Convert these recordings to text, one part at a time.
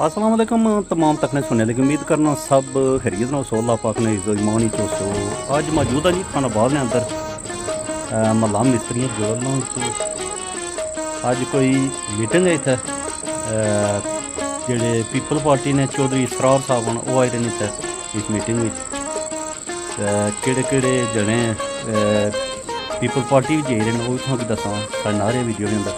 अस्सलाम वालेकुम तमाम तक ने सुने लेकिन उम्मीद करना सब खैरियत ना सो अल्लाह पाक ने इज्जत ईमान ही चो अज मौजूद है जी खानाबाद ने अंदर महला मिस्त्रियों जोड़ना अज कोई मीटिंग है इत्थै जेह्ड़े पीपल पार्टी ने चौधरी इसरार साहब न ओह् आए दे न इत्थै इस मीटिंग में केह्ड़े केह्ड़े जने पीपल पार्टी बी गेदे न ओह् तुसेंगी दस्सां साढ़े नारे वीडियो दे अंदर।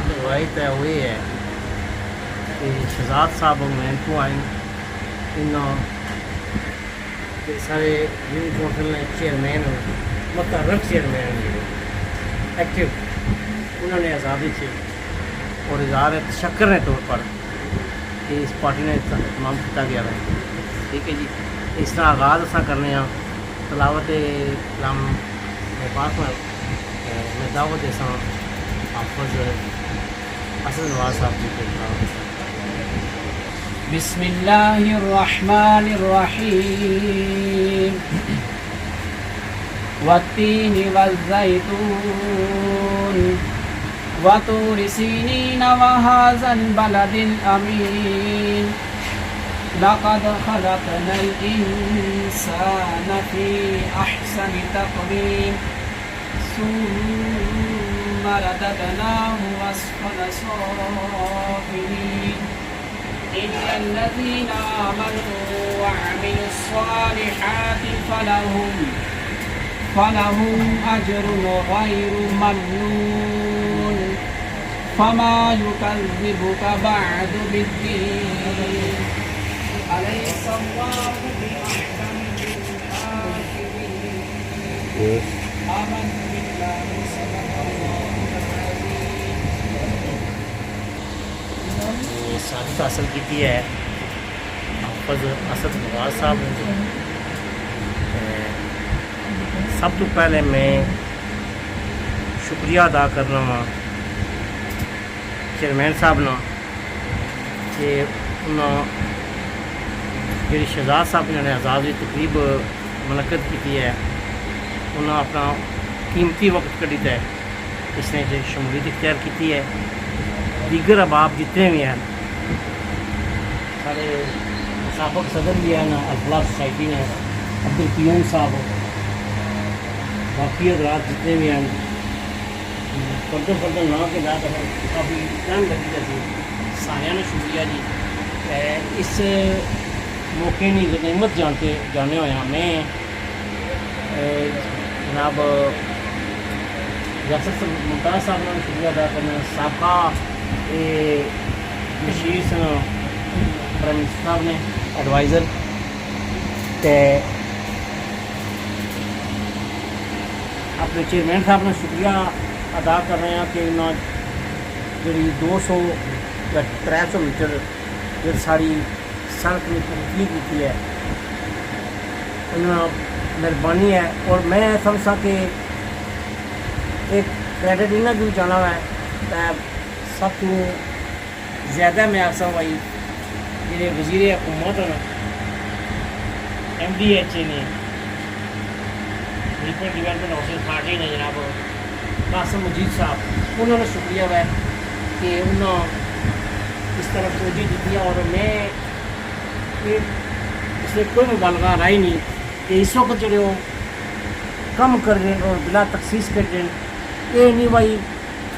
रवायत है वो ये है कि शहजाद साहब मैं को आए इन सारे यूनिट काउंसिल ने चेयरमैन मुतर्रफ चेयरमैन एक्टिव उन्होंने आज़ादी से और इज़हार तशक्कर के तौर पर कि इस पार्टी ने तमाम किया गया है। ठीक है जी, इस तरह आगाज़ असा करने तलावत कलाम पाक में दावत ऐसा हाफिज़ असद नवाज साहब जी के बिस्मिल्लाहिर्रहमानिर्रहीम वत्तीन वज़्ज़ैतून वतूरि सीनीन वहाज़ल बलदिल अमीन लक़द खलक़नल इंसान फ़ी अहसनि तक़वीम ثم رددناه أسفل سافلين إلا الذين آمنوا وعملوا الصالحات فلهم أجر غير ممنون فما يكذبك بعد بالدين أليس الله بأحكم الحاكمين آمنت بالله صدق الله सादत हासिल की है हाफिज़ असद नवाज साहब ने। सब तो पहले मैं शुक्रिया अदा करना वा चेयरमैन साहब ना कि उन्होंने जी शहजाद साहब ने आज़ादी तकरीब मुनक़द की है उन्होंने अपना कीमती वक्त कड़ी है इसने जो शमूलियत इख्तियार की है। दीगर अहबाब जितने भी हैं साढ़े साबक सदर भी हैं ना अफला सोसाइटी ने अब्दुल क्यूम साहब, बाकी हजरात जितने भी हैं फर्दन ना के बाद काफ़ी टाइम लगी जैसे सारिया ने शुक्रिया जी। इस मौके की गनीमत जाने होया मैं जनाब रियासत मुमताज़ साहब ने शुक्रिया अदा करना, साबका मशीर प्राइम मिनिस्टर साहब ने एडवाइज़र ते अपने चेयरमैन साहब ने शुक्रिया अदा कर रहे हैं कि उन्होंने जी 200 या 300 मीटर जो साड़ी सड़क में कंप्लीट की है, उन्होंने मेहरबानी है। और मैं समझा कि एक क्रेडिट इन्हें भी जाना है तो सब तो ज़्यादा मैं आसा भाई जे वज़ीर हुकूमत MDH ने रिपोर्ट डिवेलपमेंट हाउसिंग पार्टी ने जनाब कासिम मजीद साहब, उन्होंने शुक्रिया है कि उन्होंने इस तरफ तोजी दी। और मैं इसमें कोई मुबालगा रहा ही नहीं कि इस वक्त जो कम कर रहे हैं और बिला तखसीस कर रहे हैं, ये नहीं भाई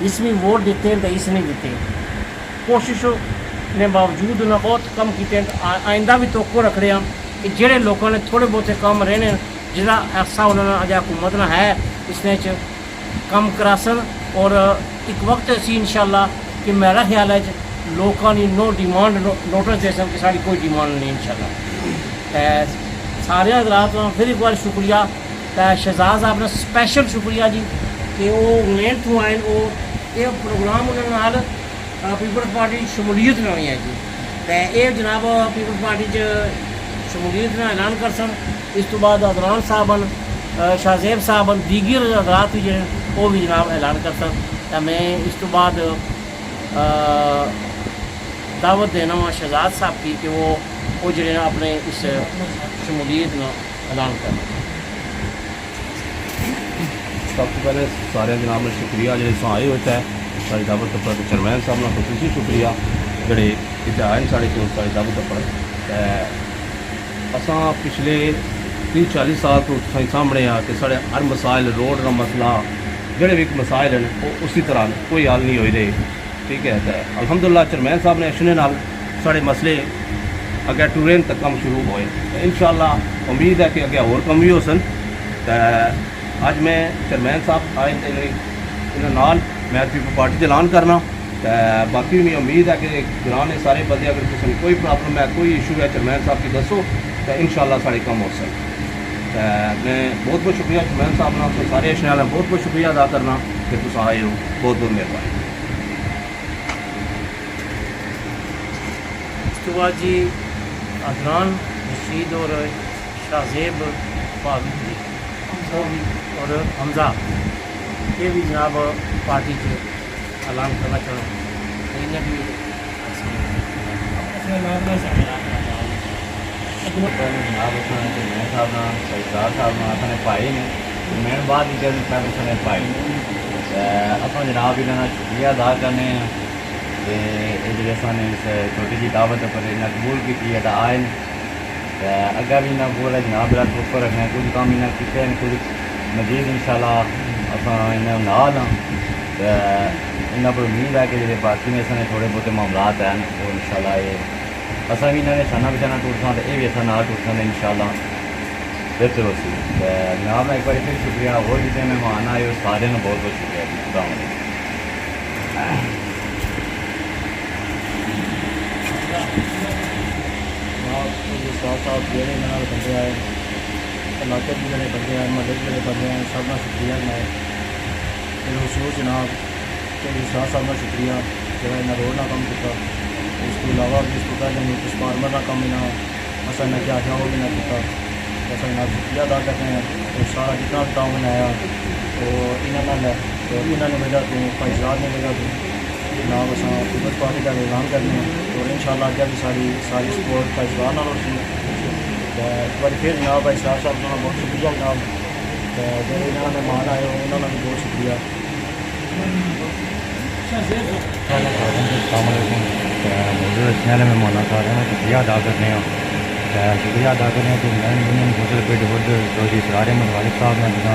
इसमें वोट देते हैं तो इस नहीं देते, कोशिशों ने बावजूद उन्हें बहुत कम किए। आइंदा भी तोको रख रहे हैं कि जेडे लोगों ने थोड़े बहुत काम रहने जिला ऐसा उन्होंने अज हुकूमत ना है इसने कम करासन। और एक वक्त ऐसी इंशाल्लाह कि मेरा ख्याल है लोगों की नो डिमांड नोटिस दे सकते, साड़ी कोई डिमांड नहीं इंशाल्लाह। सारे हजरात का फिर एक बार शुक्रिया। शहजाद साहब ने स्पैशल शुक्रिया जी कि वो इंग्लैंड तो आए, वो ये प्रोग्राम उन्होंने पीपल्स पार्टी शमूलीयत में हुई है जी। तो ये जनाब पीपल्स पार्टी शमूलीयत में ऐलान कर सन। इस तो बाद अदनान साहबन, शाहजेब साहबन, दीगर हजरात भी जो वो भी जनाब ऐलान कर सन। तो मैं इस तो बाद दावत देना वा शहजाद साहब की कि वो जो अपने इस शमूलीयत में ऐलान कर। सबसे पहले सारे जनाब ने शुक्रिया जो आए होता है सारी दावत पर चेयरमैन साहब ने खसूसी शुक्रिया जोड़े इतने आए साढ़े को सारी दावत पर। असा पिछले 30-40 साल तो सामने आ कि साढ़े हर मसाइल रोड का मसला जोड़े भी मसाइल हैं वो उसी तरह कोई हल नहीं हो रहे, ठीक है। तो अलहमदुलिल्लाह चेयरमैन साहब ने अच्छे नाल साढ़े मसले अगे टूरेन तक कम शुरू होए। इंशाअल्लाह उम्मीद है कि अगे होर कम भी हो सन। अज मैं चेयरमैन साहब आए इन्होंने नाल मैं पीपल पार्टी से ऐलान करना। बाकी भी उम्मीद है कि ग्रां ने सारे बंदे अगर किसी कोई प्रॉब्लम है कोई इशू है चेयरमैन साहब की दसो तो इंशाअल्लाह साढ़े कम हो सके। मैं बहुत बहुत शुक्रिया चेयरमैन साहब ना तो सारे अशनाल बहुत बहुत शुक्रिया अदा करना कि तुम आए हो, बहुत बहुत मेहरबानी। इसके बाद जी अदनान रशीद और शाहजेब भाभी और हमजा ये भी जनाब पार्टी से ऐलान करना चाहूँ। इन्हें भी पाए ने मैं बाद पाए अपना जनाब इन्होंने शुक्रिया अदा करने जो छोटी जी दावत पर इन्हें कबूल की आए अगर भी इन्हें बोला जनाब बिला ऊपर रखना कुछ काम इन्हें किए कुछ मजीद इंशाल्लाह अस इन्हें नाल हाँ। इन्हों पर उम्मीद है कि जो बाकी में इसने थोड़े बहुत मामलात हैं वो इंशाल्लाह ये असा भी इन्होंने निशाना बचाना टूटसा तो ये भी असा नाल टूटसा इंशाल्लाह बेहतर हो सी। जनाब एक बार फिर शुक्रिया और जितने मेहमान आए सारे बहुत बहुत शुक्रिया जी। साहब जेड़े इन्होंने बंदे आए, इलाके के जोड़े बंदे आए, महल के जोड़े बंदे आए, सब का शुक्रिया बनाए। खसूस जनाब शाह साहब का शुक्रिया जो इन्हें रोड का कम किया। इसके अलावा भी इसको पहले कुछ फार्मर का कम इन्हें असा इन्हें क्या आख्या वो भी ना किया। असा इन्हें शुक्रिया अदा करते हैं। तो सारा जितना ताउन आया तो इन्होंने तो इन्होंने वजह तो भाईचार ने वजह तो जनाब असा पीपल्स पार्टी का ऐलान करने और इंशाअल्लाह अगर भी सारी सपोर्ट भाईचार नाल होगी। एक बार फिर जनाब भाई शाह साहब का बहुत शुक्रिया जनाब। जो इन्होंने मेहमान आए उन्होंने भी बहुत शुक्रिया। नए मेहमान सारे में शुक्रिया अदा करने शुक्रिया अदा करने कि नैन यूनियन होटल पेट होड चौधरी सरार अहमद वालिद साहब ने जिदा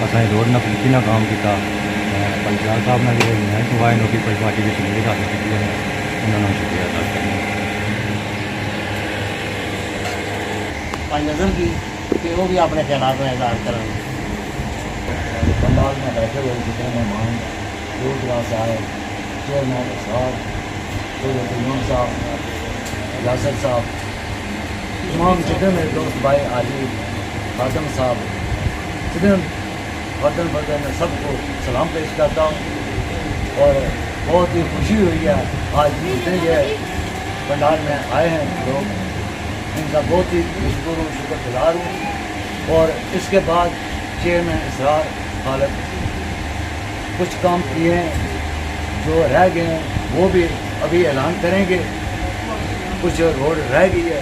असा रोड न पलीती ना काम किया पंचायत साहब ने जो नए चुवाए लोग पार्टी की शमूलियत हासिल की है उन्होंने शुक्रिया अदा करने भाई नज़र की कि वो भी अपने ख्याल में इजहार करें। पंडाल में बैठे हुए जितने मेहमान दूर दराज से आए, चेयरमैन साहब, इमाम साहब, यासर साहब, तमाम जितने मेरे दोस्त भाई आली खादम साहब, जितने फर्दन मैं सबको सलाम पेश करता हूँ और बहुत ही खुशी हुई है आज जितने ये पंडाल में आए हैं लोग, इनका बहुत ही मशकूर हूँ, शुक्रगुजार हूँ। और इसके बाद चेयरमैन इसरार खालिद कुछ काम किए हैं जो रह गए हैं वो भी अभी ऐलान करेंगे, कुछ रोड रह गई है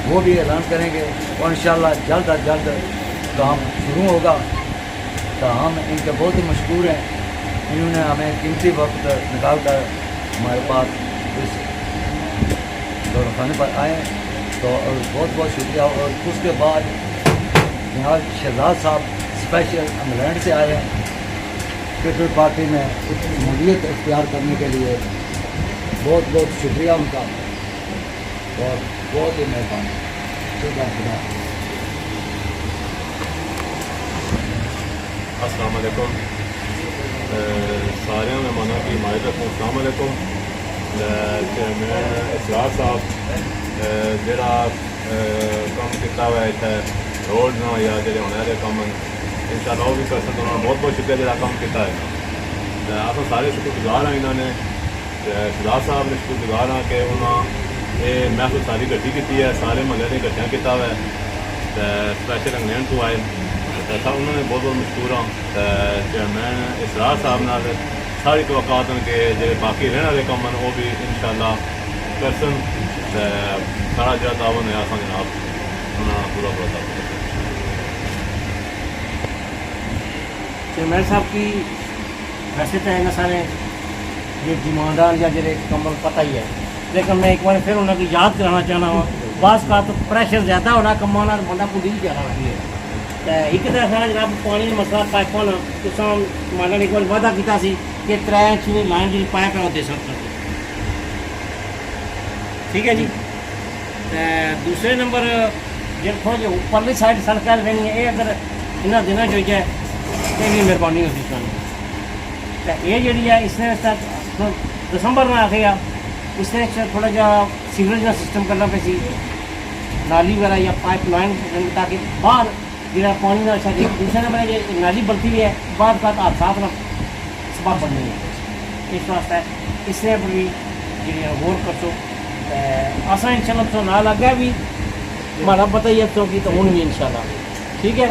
वो भी ऐलान करेंगे और इंशाल्लाह जल्द अज जल्द काम शुरू होगा। तो हम इनके बहुत ही मशहूर हैं, इन्होंने हमें कीमती वक्त निकाल कर हमारे पास इस दौड़खाने पर आए तो बहुत बहुत शुक्रिया। और उसके बाद जनाब शहजाद साहब स्पेशल इंग्लैंड से आए हैं पीपल पार्टी में शमूलियत इख्तियार करने के लिए, बहुत बहुत शुक्रिया उनका और बहुत ही मेहरबानी। शुक्रिया खुदा। अस्सलाम वालेकुम सारे मेहमानों की हिमायत रखूँ। अस्सलाम वालेकुम चेयरमैन इसरार साहब जोड़ा कम किया हुआ इतने रोड ना या जो होने वाले कम इंशाल्लाह वो भी कर सकते उन्होंने बहुत बहुत शुक्रिया जो कम किया है। आप सारे शुक्रगुजार हैं इन्होंने सरदार साहब ने शुक्रगुजार हैं कि उन्होंने ये महफिल सारी गड्डी की है, सारे महल्ले ने इकट्ठा किया हुआ है स्पैशल इंग्लैंड तो आए उन्होंने बहुत बहुत मशहूर हाँ चेयरमैन इसरार साहब नाल सारी तवक्कात हैं कि जो बाकी रहने वाले काम हैं वो भी इंशाल्लाह करसन सारा जो तावन है आसान जनाब उन्होंने पूरा पूरा चेयरमैन साहब की वैसे तो है ना सारे ये जिम्मेदार या जो कमल पता ही है, लेकिन मैं एक बार फिर उन्होंने याद कराना चाहना हूँ बास का तो प्रेशर ज़्यादा होना कमाना बंदा को डी जाना है। एक तरह सारा जनाब पानी मसला पाइपों तुम मान एक बार वादा किया कि 3-6 लाइन जी पाइप है वो दे सकते। ठीक है जी। दूसरे नंबर जो उपरली साइड सड़क रहनी है ये अगर इन्हें दिनों जो है ये भी मेहरबानी होती है। ये जी है इसने दिसंबर में आ गया इसने थोड़ा जा सीवरेज का सिस्टम करना पे सी नाली वगैरह या पाइप लाइन ताकि बाहर जो पानी का अच्छा दूसरे नंबर ये नाली बनती भी है बाद का हादसा का सबब बननी है। इस वास्ते इसने भी जी गौर कर सो असा इंशाल्लाह तो ना लगा भी हमारा पता ही है तो कि तो हूँ भी इंशाल्लाह ठीक है।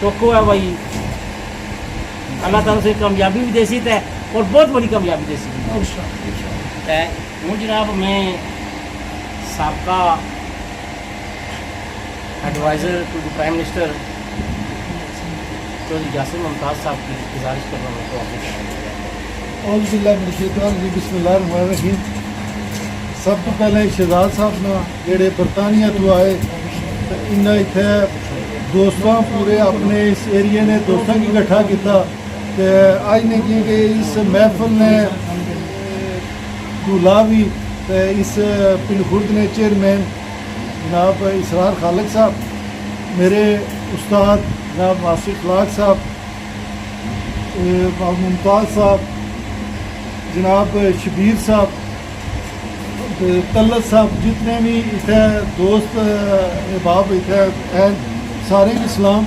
तो को है भाई अल्लाह ताला से कामयाबी भी देसी है और बहुत बड़ी कामयाबी देसी हूँ जनाब। मैं सबका adviser to the prime minister Chaudhry Yasir Mumtaz साहब की गुजारिश कर रहा हूँ तो बिस्मिल्लाहिर्रहमानिर्रहीम। सब तो पहले शहजाद साहब ना जेड़े बरतानिया तो आए तो इन्हें इतने दोस्तों पूरे अपने इस एरिए ने दोस्तों की इकट्ठा किया आज ने कि इस महफिल ने दूल्हा भी इस पिंड खुर्द ने चेयरमैन जनाब इसरार खालिद साहब, मेरे उस्ताद जनाब वासिफ खलाक साहब, मुमताज़ साहब, जनाब शबीर साहब, तलत साहब, जितने भी इतने दोस्त बाब इतने हैं सारे की सलाम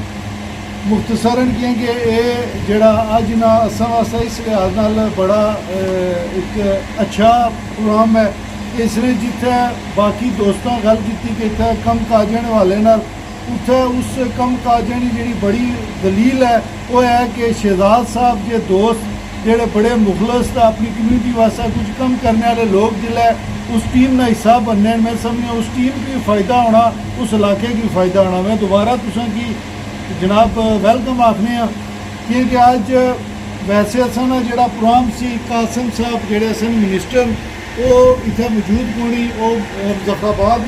मुख्तसरन किए कि ये जड़ा अज ना असा वास्ते इस लिहाज नाल बड़ा एक अच्छा प्रोग्राम है। इसने जिथे बाकी दोस्तों गल की कि इतने कम काजन वाले नाल उत्थे उस कम काजन की जी बड़ी दलील है वो है कि शहजाद साहब के दोस्त जेड़े बड़े मुखलस अपनी कम्यूनिटी वास्ते कुछ कम करने वाले लोग जिले उस टीम का हिस्सा बनने मैं समझा उस टीम की फ़ायदा होना उस इलाके की फ़ायदा होना। मैं दोबारा तुसा की जनाब वेलकम आखने क्योंकि अज वैसे असां दा जेह्ड़ा प्रोग्राम सी कासिम साहब जेह्ड़े सन मिनिस्टर ਉਹ ਇੱਥੇ ਮੌਜੂਦ ਹੋਣੀ ਉਹ ਮੁਜ਼ੱਫਰਾਬਾਦ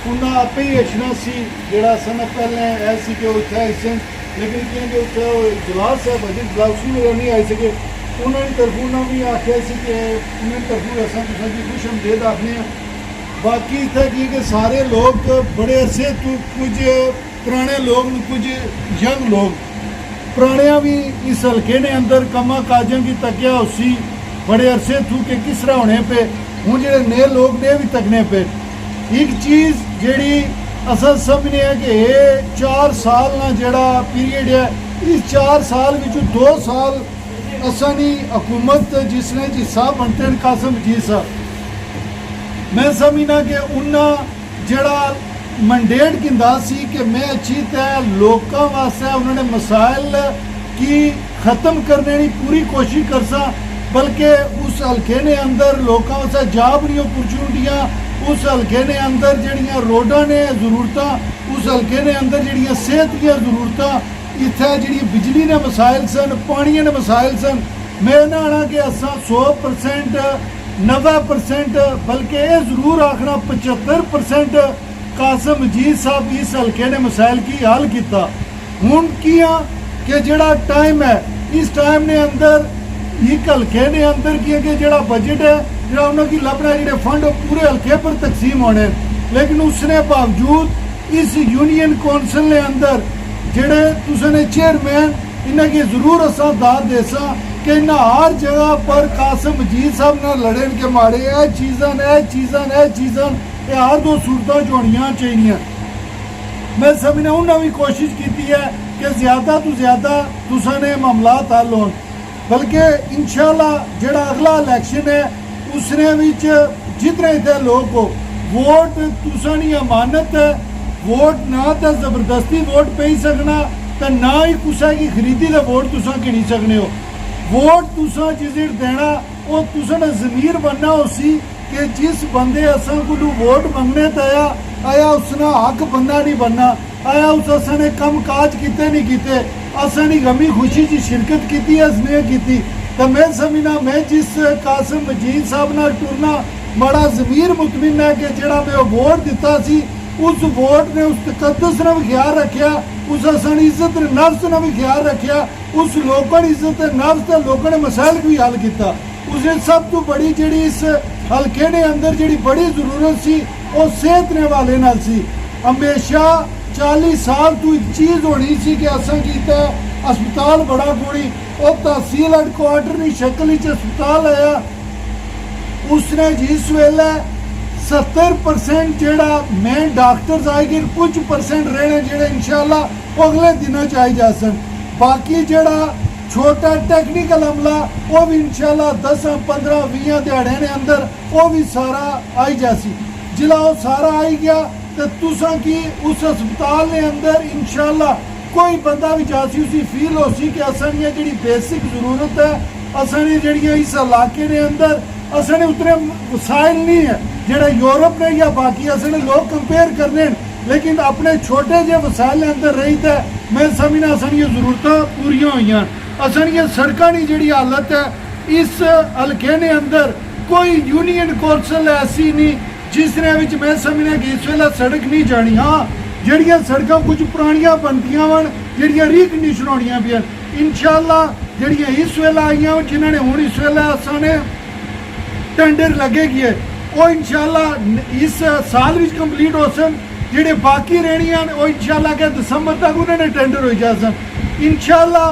ਉਹਨਾਂ ਆਪੇ ਹੀ ਅਚਣਾ ਸੀ ਜਿਹੜਾ ਅਸਾਂ ਨੇ ਪਹਿਲਾਂ ਇਹ ਸੀ ਕਿ ਉਹ ਇੱਥੇ ਆਏ ਸਨ ਲੇਕਿਨ ਕਿਉਂਕਿ ਉੱਥੇ ਉਹ ਇਜਲਾਸ ਸਾਹਿਬ ਅਜੇ ਇਜਲਾਸੀ ਮੇਰਾ ਨਹੀਂ ਆਏ ਸਕੇ ਉਹਨਾਂ ਦੀ ਤਰਫੋਂ ਨਾ ਵੀ ਆਖਿਆ ਸੀ ਕਿ ਉਹਨਾਂ ਦੀ ਤਰਫੋਂ ਅਸਾਂ ਤੁਸੀਂ ਦੀ ਖੁਸ਼ਮਦੀਦ ਆਖਦੇ ਹਾਂ ਬਾਕੀ ਇੱਥੇ ਕੀ ਕਿ ਸਾਰੇ ਲੋਕ ਬੜੇ ਅਰਸੇ ਤੋਂ ਕੁਝ ਪੁਰਾਣੇ ਲੋਕ ਕੁਝ ਯੰਗ ਲੋਕ ਪੁਰਾਣਿਆਂ ਵੀ ਇਸ ਹਲਕੇ ਨੇ ਅੰਦਰ ਕੰਮਾਂ ਕਾਜਾਂ ਦੀ ਤੱਕਿਆ ਹੋਸੀ बड़े अरसे थू के किस तरह होने पे हूँ जो नए लोग ने भी तकने पे एक चीज़ जी अस समझने कि ये 4 साल ना जड़ा पीरियड है इस 4 साल विचों 2 साल असानी हुकूमत जिसने जी साहब बनते हैं कासिम जी साहब मैं समझना कि उन्हें जड़ा मंडेट किंदा सी कि मैं अच्छी तरह लोगों वास्ते उन्होंने मसाइल की ख़त्म करने की पूरी कोशिश कर सा बल्कि उस हल्के ने अंदर लोगों से जाब नहीं अपॉर्चुनिटियाँ उस हल्के ने अंदर जड़ियाँ रोडां ने जरूरत उस हल्के ने अंदर जड़ियाँ सेहत की जरूरत इत्थे जी बिजली ने मसाइल सन पानी ने मसाइल सन मैं ना आना कि असा 100% 90% बल्कि ये जरूर आखना 75% कासिम मजीद साहब इस हल्के ने मसाइल की हल किया हूँ किया कि जड़ा टाइम है इस टाइम ने अंदर एक हल्के ने अंदर किया कि जड़ा बजट है जरा उन्होंने लभना जो फंड पूरे हल्के पर तकसीम होने लेकिन उसने बावजूद इस यूनियन कौंसल ने अंदर जेड़े तुसने चेयरमैन इन्हें की जरूर असा दाद देसा कि इन्हें हर जगह पर कासिम मजीद साहब न लड़न के मारे ये चीज़ां ये हर 2 सूरत होनियां चाहिए मैं समझना उन्हें भी कोशिश की है कि ज़्यादा तो ज़्यादा तुसने मामलात हल होन बल्कि इंशाल्लाह जड़ा अगला इलेक्शन है उसने विच जितने इतने लोग हो वोट तुसानी अमानत है वोट ना तो जबरदस्ती वोट पे ही सकना तो ना ही कुसा की खरीदी का वोट तुसा गिनी सकने हो वोट तुसा जिस देना वो तुसा ने ज़मीर बनना उसी कि जिस बंदे असा को वोट मंगने आया आया उसने हक बनना नहीं बनना आया उस असा ने कम काज किते नहीं किते असानी गमी खुशी की शिरकत की स्नेह की तो मैं समझना मैं जिस कासिम मजीद साहब न टुरना बड़ा ज़मीर मुतमिन है कि जड़ा मैं वोट दिता सी उस वोट ने उस तकद्दस ने भी ख्याल रखा उस असानी इज्जत नफ्स ने भी ख्याल रखा उस लोगों की इज्जत नफ्स तो लोगों ने मसाइल भी हल किया उसने सब तो बड़ी जी इस हल्के ने अंदर जी बड़ी जरूरत सी वो सेहत ने वाले नाल सी हमेशा 40 साल तो एक चीज़ होनी सी कि असा किया अस्पताल बड़ा कोई और तहसील हैडक्वार्टर की शक्ल अस्पताल आया उसने जिस वेले 70% जेड़ा मेन डॉक्टर्स आएगी कुछ परसेंट रहने जेड़े इंशाल्लाह वो अगले दिनों च आई जा सन बाकी जेड़ा छोटा टेक्निकल अमला वो भी इंशाल्लाह 10 15 20 दिहाड़े ने अंदर वो भी सारा आई जासी जिला वो सारा आई गया तो तुसा की उस अस्पताल ने अंदर इंशाल्लाह कोई बंदा भी जासी उसी फील हो सी कि असानी जी बेसिक जरूरत है असानी जड़ियाँ इस इलाके ने अंदर असाने उतने वसाइल नहीं है जेड़ा यूरोप ने या बाकी असाने लोग कंपेयर करने लेकिन अपने छोटे जे वसाइल ने अंदर रही थे मैं समझना असानी जरूरत पूरी हुई असानी सड़कों की जी हालत है इस हल्के ने अंदर कोई यूनियन कौंसल ऐसी नहीं जिसने मैं समझना कि इस वेला सड़क नहीं जानी हाँ जड़ियाँ सड़कों कुछ पुरानियां बनदियां वन जड़ियाँ रीकंडीशन होनियां पियां इंशाल्लाह जड़ियाँ इस वेला आईयां जिन्होंने हुण इस वेला असाने टेंडर लगे गए वो इंशाल्लाह इस साल भी कंप्लीट हो सन जेडे बाकी रहनियां वो इंशाल्लाह के दिसंबर तक उन्होंने टेंडर हो जा सन इंशाल्लाह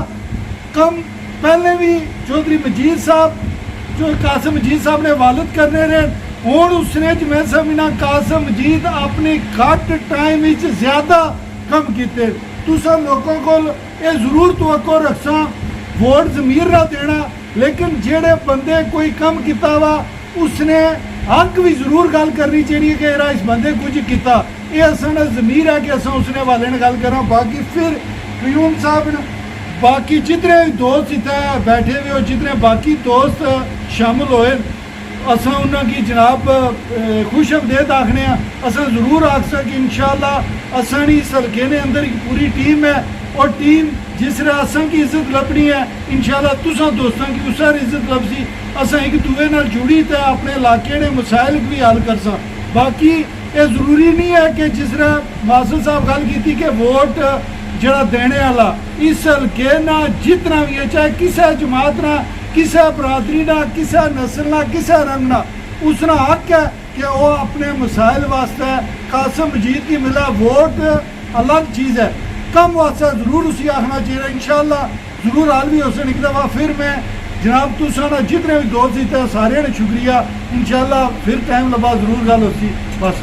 कम पहले भी चौधरी मजीद साहब जो कासिम मजीद साहब ने वालद करने रहे हूँ उसने मैं समझना कासिम मजीद अपने घट टाइम ज़्यादा कम किए तुसा लोगों को ये जरूर तवक्को रखसा वोट ज़मीर ना देना लेकिन जेड़े बंदे कोई कम किया वा उसने हक भी जरूर गल करनी चाहिए कि यार इस बंदे कुछ किया ये असा ज़मीर है कि असा उसने वाले ने गल करा बाकी फिर क्यूम साहब ने बाकी जितने दोस्त इतने बैठे हुए हो जितने बाकी दोस्त शामिल होए असा उन्होंने जनाब खुशमदेद आखने असा जरूर आख सक इंशाल्लाह असानी इस हल्के ने अंदर एक पूरी टीम है और टीम जिस तरह असां की इज्जत लभनी है इंशाल्लाह तुसां दोस्तां की उस तरह इज्जत लभसी। असां एक दूए नाल जुड़ी ते अपने इलाके दे मसाइल भी हल करसां। बाकी ये जरूरी नहीं है कि जिस तरह मास्टर साहब गल की कि वोट जड़ा देने वाला इस हल्के ना जितना भी है, चाहे किसी जमात ना, किसी बरादरी ना, किसी नस्ल ना, किसी रंग ना, उसका हक है कि वो अपने मसाइल वास्ते कासिम मजीद की मिला। वोट अलग चीज़ है, कम वास्ते ज़रूर उसी आखना चाहिए। इंशाल्लाह ज़रूर हाल भी होसन एक दफ़ा फिर मैं जनाब तुसाना जितने भी दोस्त थे सारे ने शुक्रिया। इंशाल्लाह फिर टाइम लबा ज़रूर गल होती। बस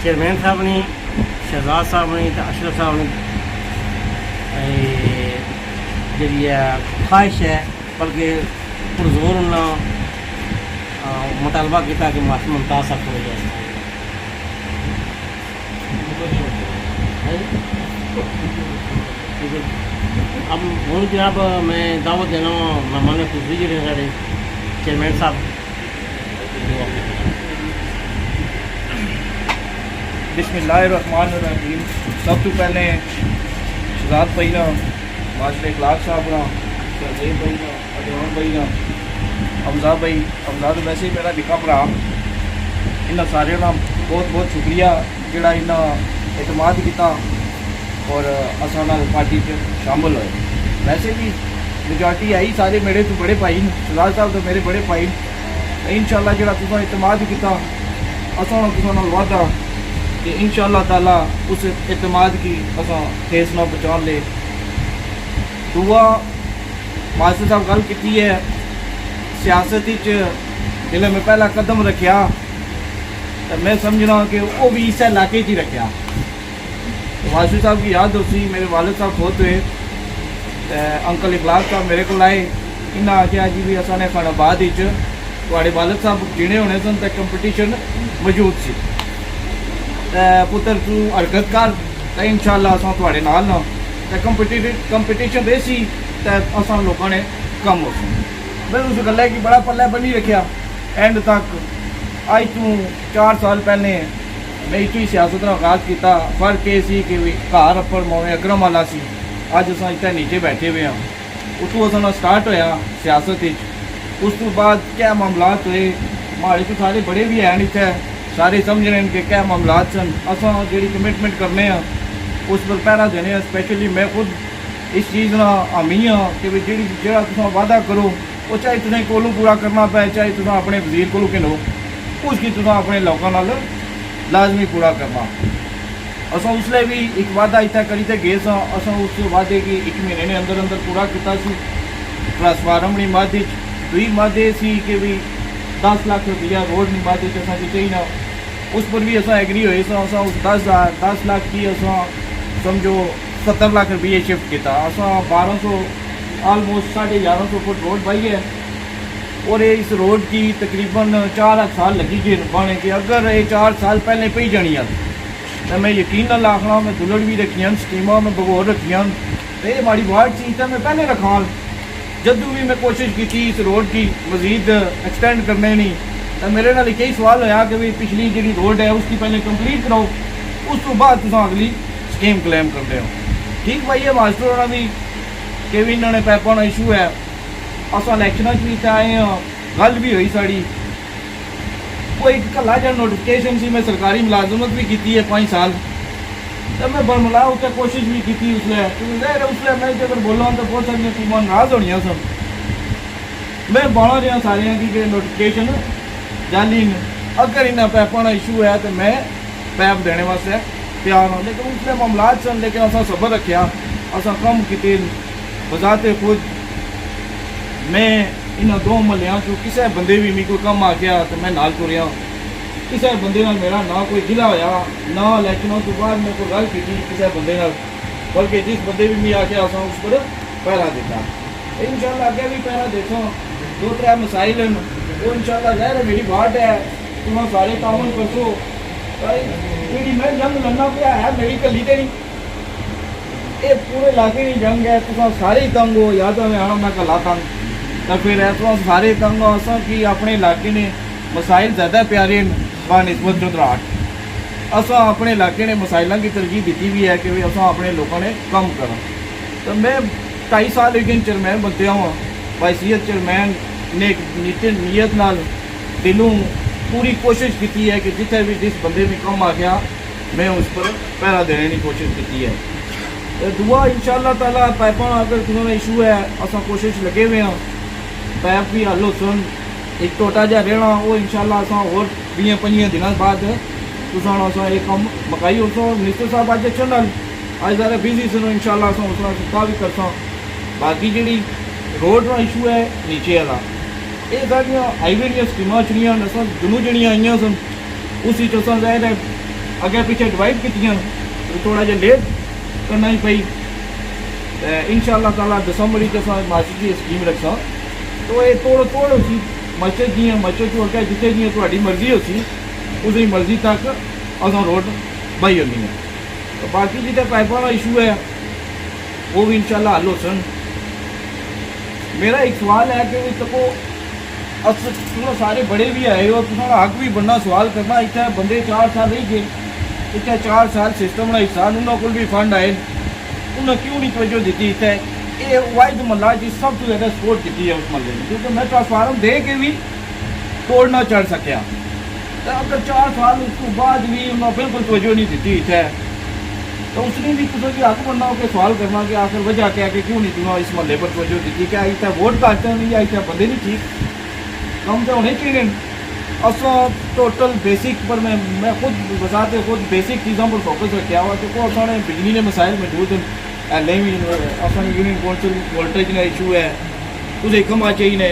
चेयरमैन साहब ने, शहजाद साहब ने, अशरफ साहब ने जी ख्वाहिश है बल्कि पुरजोर उन्होंने मुतालबा किया कि मास्टर मुमताज़ साहब हो जाए। अब हूँ जनाब मैं दावत देना मेहमान खुशी जी साढ़े चेयरमैन साहब। बिस्मिल्लाहिर्रहमानिर्रहीम। सब तो पहले शहजाद भाई ना, मास्टर इखलाक साहब ना, सरदेव भाई ना, अजमान भाई ना, हमजा भाई, हमजा तो वैसे ही मेरा निका भरा, इन्होंने सारे का बहुत बहुत शुक्रिया जोड़ा इन्हें एतमाद किया और असा पार्टी च शामिल होए। वैसे भी मेजॉरिटी आई सारे मेरे तो बड़े भाई न, शहजाद साहब तो मेरे बड़े भाई न। इंशाअल्लाह जो तुसा एतमाद किया असा तुसा वादा कि इंशाअल्लाह ताला उस एतमाद की असा ठेस ना पहुँचा ले। दुआ मास्टर साहब गल की है सियासत जिले मैं पहला कदम रखा तो मैं समझना कि वो भी इस इलाके ही रखा। तो मास्टर साहब की याद होती, मेरे वालिद साहब खुद हुए अंकल इखलाक साहब मेरे को आए, इन्हें आख्या जी भी असा ने खानाबाद थोड़े वालिद साहब गिने होने सन तो कंपटीशन मौजूद सी, पुत्र तू हरकत कर तो इंशाअल्लाह असा थोड़े नाल ना कंपटीशन रेसी तो असा लोगों ने कम हो मैं उस गल की बड़ा पल्ला बनी रखा एंड तक। अज तू 4 साल पहले मैं इतों ही सियासत का आगाज़ किया। फर्क ये सी कि घर अपर मोवे अकरम वाला सी, अज अस इतने नीचे बैठे हुए हाँ। उतों असा स्टार्ट होया सियासत। उस तो बाद क्या मामलात हुए माड़े तो सारे बड़े भी हैं इतने, सारे समझ रहे हैं कि क्या मामलात सन। असा जी कमिटमेंट करने उस पर पहरा देने। स्पैशली मैं खुद इस चीज़ ना हामी हाँ कि जी जो वादा करो वो चाहे तुसें कोलों पूरा करना पे, चाहे तुम अपने वजीर को किनो उसकी तुम अपने लोगों नाल लाजमी पूरा करना। असा उसले भी एक वादा इतना करी तो गए सा, असा उस वादे की 1 महीने ने अंदर अंदर पूरा किया। ट्रांसफार्म नहीं मद दुई मद सी कि भी 10 लाख रुपया रोड नहीं मद असा चाहिए ना, उस पर भी असा एग्री हुए सा। असा उस 10 लाख की असा समझो 70 लाख रुपये शिफ्ट किया। असा 1200 आलमोस्ट 1150 फुट रोड पाई है और इस रोड की तकरीबन 4 साल लगी गए बने कि अगर ये 4 साल पहले पी जानी तो मैं यकीन न आखना मैं दुलड़ भी रखियां स्कीमां मैं बगौर रखियां तो ये माड़ी वार्ड चीज़ तो मैं पहले रखा। जदों भी मैं कोशिश की इस रोड की मजीद एक्सटेंड करने नहीं तो मेरे नाल कई सवाल होया कि भी पिछली जी रोड है उसकी पहले कंप्लीट कराओ, उस तो बाद तुम अगली स्कीम क्लेम करते हो। ठीक भाई है मास्टर होना भी कि भी इन्होंने पैपों का इशू है। असा इलैक्शन भी आए हाँ, गल भी हुई साड़ी वो एक कला जब नोटिफिकेशन से मैं सरकारी मुलाजमत भी की है 5 साल तो मैं बरमला उत्ते कोशिश भी की उसले क्योंकि उसले मैं अगर बोला तो बहुत सारी टीमां नाराज होनी सब मैं बना रहा सारे की नोटिफिकेशन जाली अगर इन्हें पैपों का इशू है तो मैं पैप देने वास्ते तैयार हाँ। लेकिन उसले मामलात सन लेकिन असा सबर रखा असा कम किए बजाते खुद। मैं इन 2 महलिया चो किसी बंदे भी मैं कोई कम आ गया तो मैं नाल तुरया, किसी बंदे नाल मेरा ना कोई गिला होया ना इलैक्शनों तो बाद मैं कोई गल की किसी बंदे नाल, बल्कि जिस बंदे भी मैं आके असा उस पर पहरा दिता। इंशाअल्लाह आगे भी पहरा देखो 2-3 मसाइल वो इंशाअल्लाह ज़ाहिर मेरी बात है तुम सारे ताउन करसो जी मैं जंग लड़ना पे है मेरी कली तो नहीं ये पूरे इलाके की जंग है। तुम सारे तंग हो या तो मैं आना मैं कला तंग तो फिर है तुम सारे तंग हो असा कि अपने इलाके ने मसाइल ज़्यादा प्यारे बानस्बत चुतराहट असा अपने इलाके ने मसाइलों की तरजीह दी भी है कि भी असा अपने लोगों ने कम करा। तो मैं 2.5 साल लेकिन चेयरमैन बनते हुआ बाइसीयत चेयरमैन ने एक नीयत नाल दिलों पूरी कोशिश की है कि जिथे भी जिस बंदे में कम आ गया मैं उस पर पहरा देने की कोशिश की है। तो दुआ इंशाअल्लाह ताला पाइपों अगर तुम्हारा इशू है असा कोशिश लगे हुए हैं पैप भी हल हो सन एक टोटा जहा रहना वो इंशाअल्लाह असा और 20-25 दिनों बाद तुसा असा ये कम मकाई हो सो। मिनिस्टर साहब अज अच्छे नाल अज ज़्यादा बिजी सुनो इंशाअल्लाह असा उसका सुखा भी कर बाकी जी रोड का इशू है नीचे वाला ये सारिया हाईवे दी स्कीमां चुनियां असा दोनों जड़ियाँ आई सन उस असा जाहिर है अगे पीछे डिवाइड की थोड़ा जहा लेट करना ही पई। इंशाअल्लाह ताला दिसंबर असा मस्जिद की स्कीम रखा तो ये तोड़ उसी मस्जिद जी मस्जिद तो अगर जिथे जी थोड़ी मर्जी हो सी उसकी मर्जी तक असा रोड बही होनी है। तो बाकी जिते पाइपों का इशू है वो भी इंशाअल्लाह हल हो सन। मेरा एक सवाल है कि तको अस तुम सारे बड़े भी आए हो तुम्हारा हक भी बनना सवाल करना इतना बंदे 4 साल रही गए इतना 4 साल सिस्टम का हिस्सा उन्होंने को भी फंड आए उन्हें क्यों नहीं तवज्जो दी इतने ये वाहिद महला जी सब तो ज़्यादा सपोर्ट की है उस महल में क्योंकि मैं ट्रांसफार्म दे के भी तोड़ ना चढ़ सकिया। तो अगर 4 साल उसको बाद भी उन्होंने बिल्कुल तवज्जो नहीं दी इतने तो उसने भी कुछ हक बनना हो सवाल करना कि आखिर वजह क्या कि क्यों नहीं तुम्हें इस महल्ले पर तवज्जो दी क्या इतना वोट काटते नहीं या इतना बंदे नहीं ठीक कम तो होने चाहिए। असा टोटल बेसिक पर मैं खुद बजाते खुद बेसिक चीज़ों पर फोकस रखा हुआ क्योंकि असाने बिजली के मसाइल मौजूद हैं एल भी असा यूनियन कौंसल वोल्टेज का इशू है उसे कमा चाहिए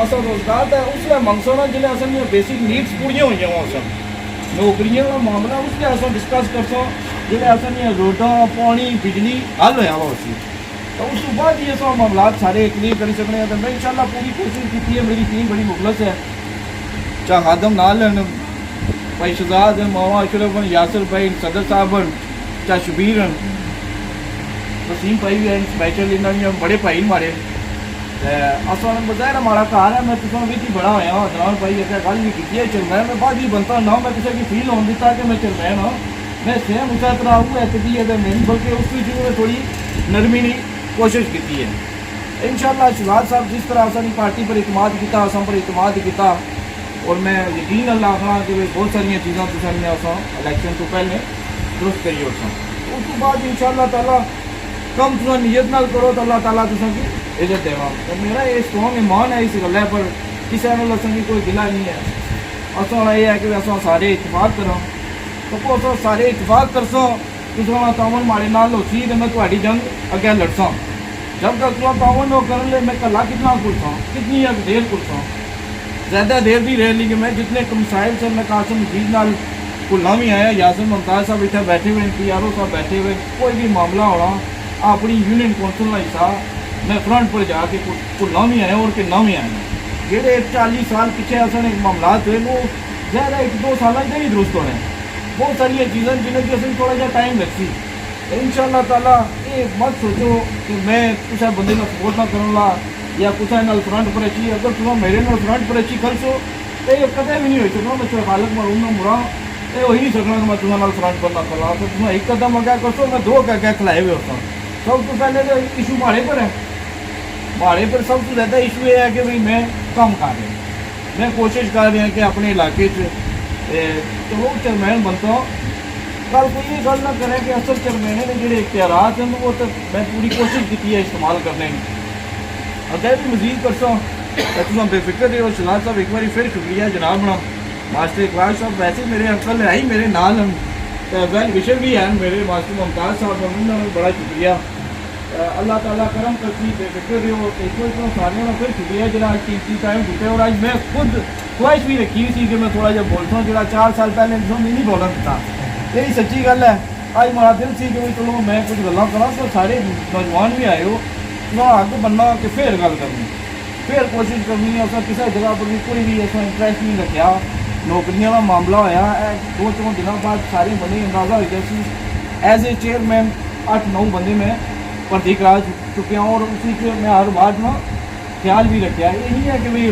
असा रोजगार का उसलिए मंगसोना जिले असन बेसिक नीड्स पूरी हुई हैं असन नौकरियों का मामला उसलिए अस डिस्कस कर जिले असन रोडा पानी बिजली हल होया हुआ उसी तो उस बाद ये सब मामला सारे क्लियर कर सकने तो मैं इंशाल्लाह पूरी कोशिश की है। मेरी टीम बड़ी मुखलस है चाहे खादम नाल भाई शहजाद मावा अशरफ यासर भाई सदर साहब चाहे शबीर वसीम भाई भी हैं स्पैशल इन्होंने बड़े भाई मारे असा बजाय हमारा घर है मैं तुम भी बड़ा होया जनाब भाई अगर गल भी की है चेयरमैन मैं बाद ही बनता ना मैं किसी की फील होने दिता कि मैं चेयरमैन हाँ मैं सेम उस तरह हूँ ऐसी है नहीं बल्कि उसकी थोड़ी नरमी नहीं कोशिश की है। इंशाअल्लाह शहजाद साहब जिस तरह असनी पार्टी पर इतमाद किया असम पर इतमाद किया और मैं यकीन अल्लाह आखना कि बहुत सारिया चीज़ा तुम असा इलैक्शन तो पहले दुरुस्त करिए उस बाद इंशाअल्लाह ताला कम तुम नीयत नाल करो तो अल्लाह ताला तुम की इज्जत देवा। तो मेरा ये स्ट्रॉन्ग ईमान है इस गल पर किसी नाल असें कोई गिला नहीं है असा ये है कि अस सारे इतफाक करो तो अस सारे इतफाक करसों तुम तावन माड़े नाल होसी तो मैं थोड़ी जंग अगे लड़सा जब तक तुम तावन वो करने लिए मैं कला कितना कुरसा कितनी देर कुरसा ज़्यादा देर भी रह ली कि मैं जितने मसाइल से मैं कासिम मजीद नाल भुलना भी आया यासिर मुमताज़ साहब इतना बैठे हुए PRO साहब बैठे हुए कोई भी मामला होना अपनी यूनियन कौंसल का हिस्सा मैं फ्रंट पर जाके भुलना भी आया और कितना भी आया जेडे 40 साल पीछे असन मामला हुए वो ज़्यादा 1-2 साल ही दुरुस्त होने बहुत सारिया चीज़ा जिन्हें कि असें थोड़ा जहा टाइम लगती इंशाअल्लाह ताला ये मत सोचो कि मैं किसी बंदे को सपोर्ट ना करने ला या किसी नाल फ्रंट पर अच्छी अगर तुम मेरे नाल फ्रंट पर अच्छी खलसो तो ये कदे भी नहीं हो सकना मैं खालक मरूँ ना मुरा ये हो ही नहीं सकना मैं तुम्हारे नाल फ्रंट पर ना करा तो तुम एक कदम अगर करसो मैं 2 कह खिलाए हुए होता सब तो पहले तो इशू माड़े पर है माड़े पर सब तो ज़्यादा इशू ये है कि भाई मैं कम कर रहा मैं कोशिश कर रहा कि अपने इलाके चलो चेयरमैन बनता कल कोई ये गल ना करे कि असल चेयरमैन ने जोड़े इख्तियारात हैं वो तो मैं पूरी कोशिश की है इस्तेमाल करने की अगर भी मजीद करसा तो तुम बेफिक्र रहो। शहजाद साहब एक बार फिर शुक्रिया जनाब ना मास्टर इकबाल साहब वैसे मेरे अंकल है ही मेरे नाल वेल विशर भी हैं मेरे मास्टर मुमताज़ साहब उन्होंने बड़ा शुक्रिया अल्लाह ताला करम करती बेफिक्र रहो एक सारे का फिर शुक्रिया जरा कीमती टाइम दिते और आज मैं खुद ख्वाहिश भी रखी हुई थी कि मैं थोड़ा जहा बोलता हूँ जो 4 साल पहले नहीं बोलना था यही सच्ची गल है आज मारा दिल थी कि चलो मैं कुछ गल्लां करा तो सारे नौजवान भी आए हो ना अग बनना कि फिर गल करनी फिर कोशिश करनी है अस किसी जगह पर भी कोई भी ऐसा इंटरेस्ट नहीं रखा नौकरियों का मामला होया 2-3 दिनों बाद सारे बंदे अंदाज़ा हो गया सी एज ए चेयरमैन 8-9 बंदे मैं भर्ती करा चुके हैं और उसी के मैं हर बार ना ख्याल भी रखा यही है कि भाई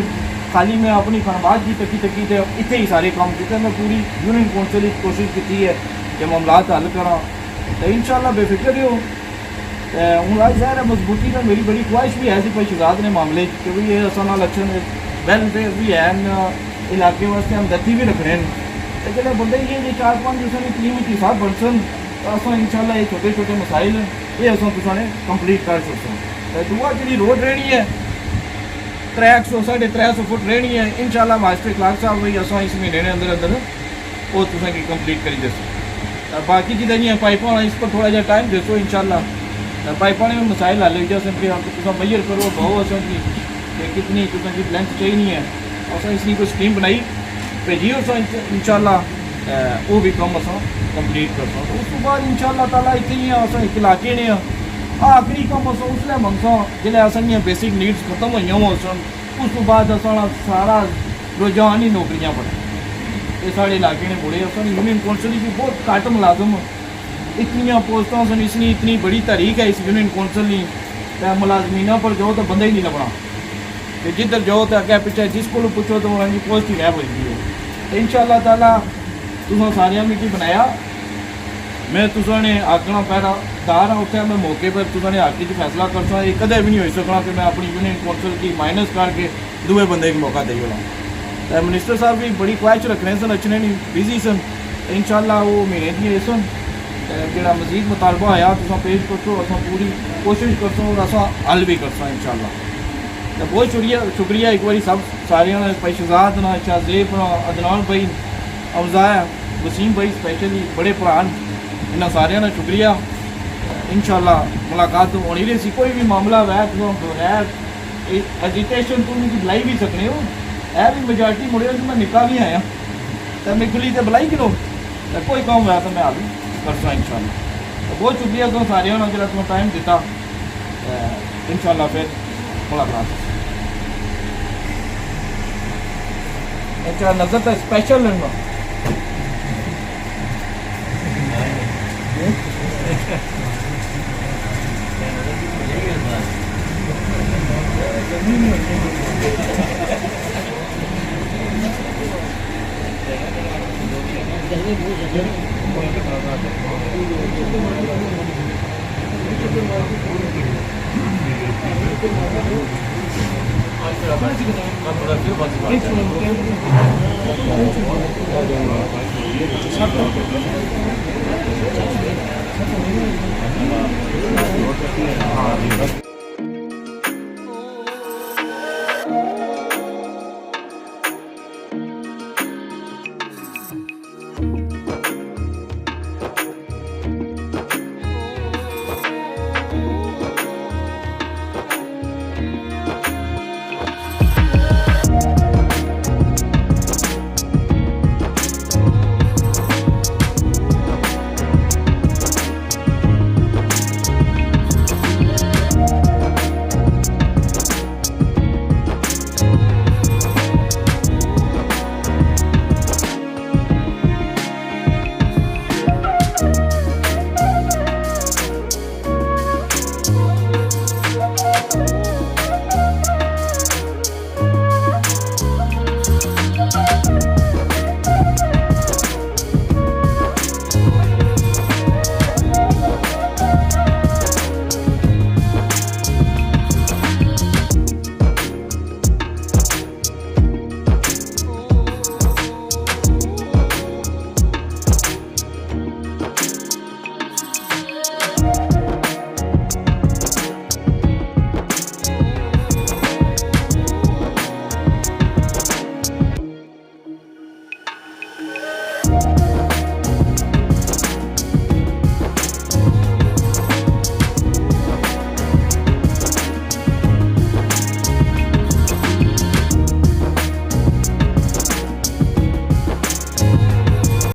खाली मैं अपनी खानबाद की तकी तो इतने ही सारे काम किए। मैं पूरी यूनियन कौंसल की कोशिश की है कि मामलात हल करा तो इंशाल्लाह बेफिक्र रहो। हूँ अज ज़ाहिर है मजबूती में मेरी बड़ी ख्वाहिश भी है भाई शहजाद ने मामले कि भाई ये असा नाल अच्छे वेलफेयर भी है इलाके वास्ते हमदर्दी भी रखने तो जो बंदे ये 4-5 दिवसों की टीम की साहब बनसन तो अस इंशाल्लाह ये छोटे छोटे मसाइल ये अस तुसाने कंप्लीट कर सकते। दुआ जी रोड रहनी है 300-350 फुट रहनी है इंशाल्लाह मास्टर क्लार्क साहब भाई अस इस महीने के अंदर अंदर वो तुसें की कंप्लीट करी दसो। बाकी जिदा जी पाइपों इस पर थोड़ा जहा टाइम दसो इंशाल्लाह पाइपों में मसाइल हल हो जाए कि तुम मैयर करो बहु अस की कितनी तुसें की लेंथ चाहिए है अस इसकी कोई स्कीम बनाई भेजी उस इंशाल्लाह वो भी कम अस कंप्लीट कर सकते। उस बाद इंशाल्लाह ताला इतनी अस एक इलाके ने आखिरी कम अस उसलै मंगसा जिसलै असां बेसिक नीड्स खत्म हुई हो उस बाद असा सारा रुझान ही नौकरियां पर ये साढ़े इलाके ने मुड़े अस यूनियन कौंसल की बहुत घट्ट मुलाजम इतनी पोस्टां सन इसनी इतनी बड़ी तारीख है इस यूनियन कौंसल की मुलाजमीना पर जाओ तो बंदा ही नहीं लभना कि जिधर जाओ तो अगे पिछले जिसको पूछो तो उन्होंने पोस्ट ही गायब होती है। इंशाल्लाह ताला तुसा सारिया मिट्टी बनाया मैं तुसाने आखना पैरा दार हाँ उत्थे मैं मौके पर तुसाने आखिर च फैसला कर सकता ये कदे भी नहीं हो सकना कि मैं अपनी यूनियन कौंसल की माइनस करके दूए बंदे को मौका दे बोला। मिनिस्टर साहब भी बड़ी ख्वाहिश रखने सन अच्छे नहीं बिजी सन इंशाल्लाह वो महीने दिए सन जो मजीद मुतालबा आया तुसा पेश करसो अस पूरी कोशिश करसो और अस हल भी करसा इंशाल्लाह। तो बहुत शुक्रिया एक बार सब सारिया भाई शहजाद ना शाहजेब ना अदनान भाई अफजाया वसीम भाई स्पैशली बड़े भरान इन्होंने सारिया का शुक्रिया। इंशाल्लाह मुलाकात होनी रही कोई भी मामला है बगैर एजिटेशन तुम बुलाई भी सकते हो है भी मेजॉरिटी मुड़े मैं निका भी आया तो मैं गली तो बुलाई किलो तो कोई काम है तो मैं हल करसा इंशाल्लाह। तो बहुत शुक्रिया तुम सारिया जो तुम टाइम दिता इंशाल्लाह फिर मुलाकात। अच्छा नजर तो स्पेशल लेना